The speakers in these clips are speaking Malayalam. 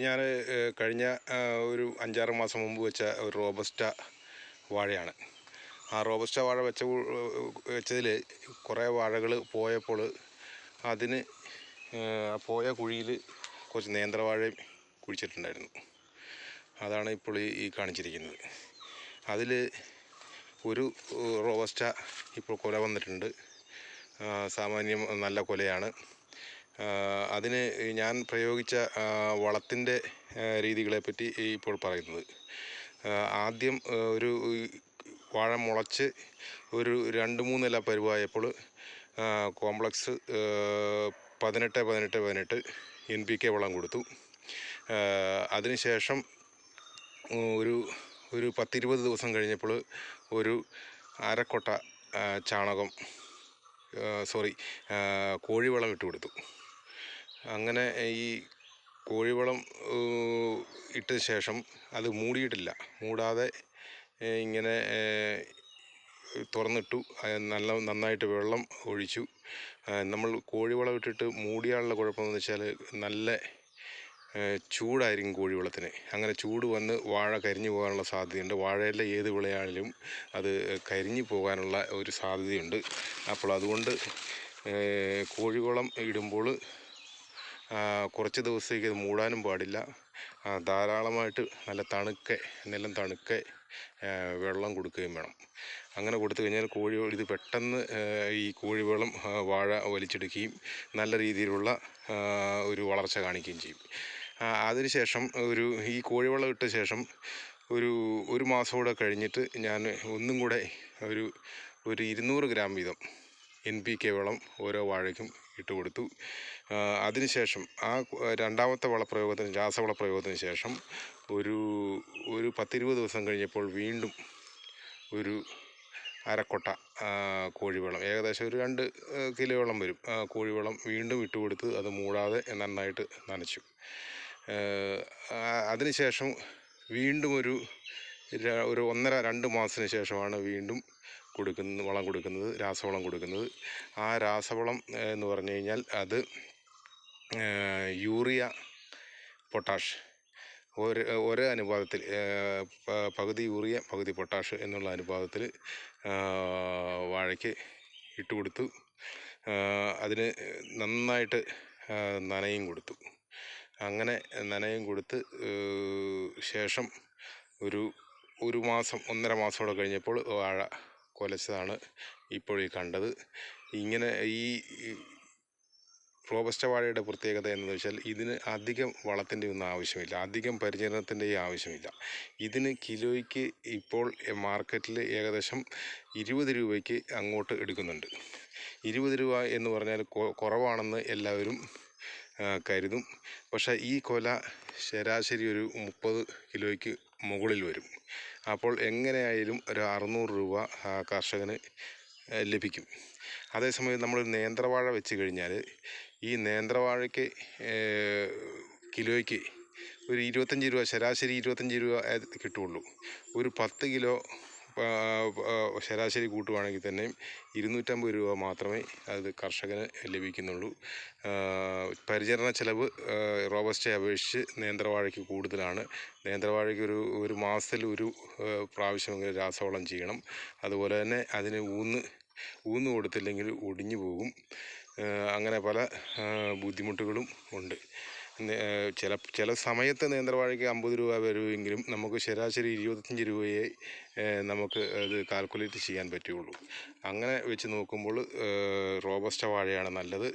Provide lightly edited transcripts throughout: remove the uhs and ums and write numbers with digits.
ഞാൻ കഴിഞ്ഞ ഒരു 5-6 മാസം മുമ്പ് വെച്ച ഒരു റോബസ്റ്റ വാഴയാണ്. ആ റോബസ്റ്റ വാഴ വെച്ചതിൽ കുറേ വാഴകൾ പോയപ്പോൾ അതിന് പോയ കുഴിയിൽ കുറച്ച് നേന്ത്രവാഴയും കുഴിച്ചിട്ടുണ്ടായിരുന്നു. അതാണ് ഇപ്പോൾ ഈ കാണിച്ചിരിക്കുന്നത്. അതിൽ ഒരു റോബസ്റ്റ ഇപ്പോൾ കുല വന്നിട്ടുണ്ട്. സാമാന്യം നല്ല കുലയാണ്. അതിന് ഞാൻ പ്രയോഗിച്ച വളത്തിൻ്റെ രീതികളെപ്പറ്റി ഇപ്പോൾ പറയുന്നത്. ആദ്യം ഒരു വാഴ മുളച്ച് ഒരു 2-3 ഇല പരുവായപ്പോൾ കോംപ്ലക്സ് 18-18-18 NPK വളം കൊടുത്തു. അതിനുശേഷം ഒരു 10-20 ദിവസം കഴിഞ്ഞപ്പോൾ ഒരു അരക്കൊട്ട ചാണകം കോഴിവളം ഇട്ട് കൊടുത്തു. അങ്ങനെ ഈ കോഴിവളം ഇട്ട ശേഷം അത് മൂടാതെ ഇങ്ങനെ തുറന്നിട്ടു. നന്നായിട്ട് വെള്ളം ഒഴിച്ചു. നമ്മൾ കോഴിവളം ഇട്ടിട്ട് മൂടിയാലുള്ള കുഴപ്പമെന്ന് വെച്ചാൽ നല്ല ചൂടായിരിക്കും കോഴിവളത്തിന്. അങ്ങനെ ചൂട് വന്ന് വാഴ കരിഞ്ഞു പോകാനുള്ള സാധ്യതയുണ്ട്. വാഴയിലെ ഏത് വിളയാണെങ്കിലും അത് കരിഞ്ഞു പോകാനുള്ള ഒരു സാധ്യതയുണ്ട്. അപ്പോൾ അതുകൊണ്ട് കോഴിവളം ഇടുമ്പോൾ കുറച്ച് ദിവസത്തേക്ക് അത് മൂടാനും പാടില്ല. ധാരാളമായിട്ട് നിലം തണുക്കെ വെള്ളം കൊടുക്കുകയും വേണം. അങ്ങനെ കൊടുത്തു കഴിഞ്ഞാൽ ഇത് പെട്ടെന്ന് ഈ കോഴിവളം വാഴ വലിച്ചെടുക്കുകയും നല്ല രീതിയിലുള്ള ഒരു വളർച്ച കാണിക്കുകയും ചെയ്യും. അതിനുശേഷം ഈ കോഴിവളം ഇട്ട ശേഷം ഒരു മാസം കൂടെ കഴിഞ്ഞിട്ട് ഞാൻ ഒന്നും കൂടെ ഒരു 200 ഗ്രാം വീതം NPK വളം ഓരോ വാഴയ്ക്കും ഇട്ട് കൊടുത്തു. അതിനുശേഷം രണ്ടാമത്തെ രാസവളപ്രയോഗത്തിന് ശേഷം ഒരു 10-20 ദിവസം കഴിഞ്ഞപ്പോൾ വീണ്ടും ഒരു അരക്കൊട്ട കോഴിവളം, ഏകദേശം ഒരു 2 കിലോയോളം വരും, കോഴിവളം വീണ്ടും ഇട്ട് കൊടുത്ത് അത് മൂടാതെ നന്നായിട്ട് നനച്ചു. അതിനുശേഷം വീണ്ടും ഒരു 1.5-2 മാസത്തിന് ശേഷമാണ് വീണ്ടും വളം കൊടുക്കുന്നത്, രാസവളം കൊടുക്കുന്നത്. ആ രാസവളം എന്ന് പറഞ്ഞു കഴിഞ്ഞാൽ അത് യൂറിയ, പൊട്ടാഷ് ഒരേ അനുപാതത്തിൽ, പകുതി യൂറിയ പകുതി പൊട്ടാഷ് എന്നുള്ള അനുപാതത്തിൽ വാഴയ്ക്ക് ഇട്ട് കൊടുത്തു. അതിന് നന്നായിട്ട് നനയും കൊടുത്തു. അങ്ങനെ നനയും കൊടുത്ത് ശേഷം ഒരു മാസം 1.5 മാസം കഴിഞ്ഞപ്പോൾ വാഴ കുലച്ചതാണ് ഇപ്പോൾ ഈ കണ്ടത്. ഇങ്ങനെ ഈ റോബസ്റ്റ വാഴയുടെ പ്രത്യേകത എന്ന് വെച്ചാൽ ഇതിന് അധികം വളത്തിൻ്റെ ഒന്നും ആവശ്യമില്ല, അധികം പരിചരണത്തിൻ്റെ ആവശ്യമില്ല. ഇതിന് കിലോയ്ക്ക് ഇപ്പോൾ മാർക്കറ്റിൽ ഏകദേശം 20 രൂപയ്ക്ക് അങ്ങോട്ട് എടുക്കുന്നുണ്ട്. 20 രൂപ എന്ന് പറഞ്ഞാൽ കുറവാണെന്ന് എല്ലാവരും കരുതും. പക്ഷേ ഈ കൊല ശരാശരി ഒരു 30 കിലോയ്ക്ക് മുകളിൽ വരും. അപ്പോൾ എങ്ങനെയായാലും ഒരു 600 രൂപ കർഷകന് ലഭിക്കും. അതേസമയം നമ്മളൊരു നേന്ത്രവാഴ വെച്ച് കഴിഞ്ഞാൽ ഈ നേന്ത്രവാഴയ്ക്ക് കിലോയ്ക്ക് ഒരു 25 രൂപ, ശരാശരി 25 രൂപ കിട്ടുകയുള്ളൂ. ഒരു 10 കിലോ ശരാശരി കൂട്ടുവാണെങ്കിൽ തന്നെ 250 രൂപ മാത്രമേ അത് കർഷകന് ലഭിക്കുന്നുള്ളൂ. പരിചരണ ചെലവ് റോബസ്റ്റയെ അപേക്ഷിച്ച് നേന്ത്രവാഴയ്ക്ക് കൂടുതലാണ്. നേന്ത്രവാഴയ്ക്ക് ഒരു മാസത്തിൽ ഒരു പ്രാവശ്യമെങ്കിലും രാസവളം ചെയ്യണം. അതുപോലെ തന്നെ അതിന് ഊന്ന് കൊടുത്തില്ലെങ്കിൽ ഒടിഞ്ഞു പോകും. അങ്ങനെ പല ബുദ്ധിമുട്ടുകളും ഉണ്ട്. ചില സമയത്ത് നേന്ത്രവാഴയ്ക്ക് 50 രൂപ വരുമെങ്കിലും നമുക്ക് ശരാശരി 25 രൂപയെ നമുക്ക് അത് കാൽക്കുലേറ്റ് ചെയ്യാൻ പറ്റുകയുള്ളൂ. അങ്ങനെ വെച്ച് നോക്കുമ്പോൾ റോബസ്റ്റ വാഴയാണ് നല്ലത്.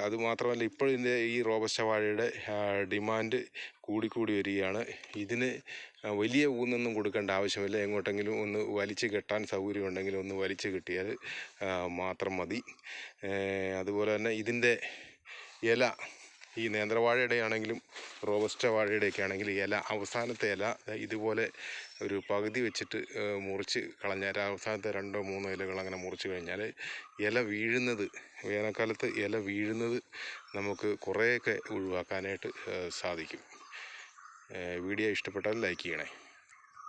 അതുമാത്രമല്ല, ഇപ്പോൾ ഈ റോബസ്റ്റ വാഴയുടെ ഡിമാൻഡ് കൂടിക്കൂടി വരികയാണ്. ഇതിന് വലിയ ഊന്നൊന്നും കൊടുക്കേണ്ട ആവശ്യമില്ല. എങ്ങോട്ടെങ്കിലും ഒന്ന് വലിച്ചു കെട്ടാൻ സൗകര്യമുണ്ടെങ്കിൽ ഒന്ന് വലിച്ചു കെട്ടിയാൽ മാത്രം മതി. അതുപോലെ തന്നെ ഇതിൻ്റെ ഇല, ഈ നേന്ത്രവാഴയുടെ ആണെങ്കിലും റോബസ്റ്റ വാഴയുടെയൊക്കെ ആണെങ്കിൽ അവസാനത്തെ ഇല ഇതുപോലെ ഒരു പകുതി വെച്ചിട്ട് മുറിച്ച് കളഞ്ഞാൽ, അവസാനത്തെ 2-3 ഇലകൾ അങ്ങനെ മുറിച്ച് കഴിഞ്ഞാൽ വേനൽക്കാലത്ത് ഇല വീഴുന്നത് നമുക്ക് കുറേയൊക്കെ ഒഴിവാക്കാനായിട്ട് സാധിക്കും. വീഡിയോ ഇഷ്ടപ്പെട്ടാൽ ലൈക്ക് ചെയ്യണേ.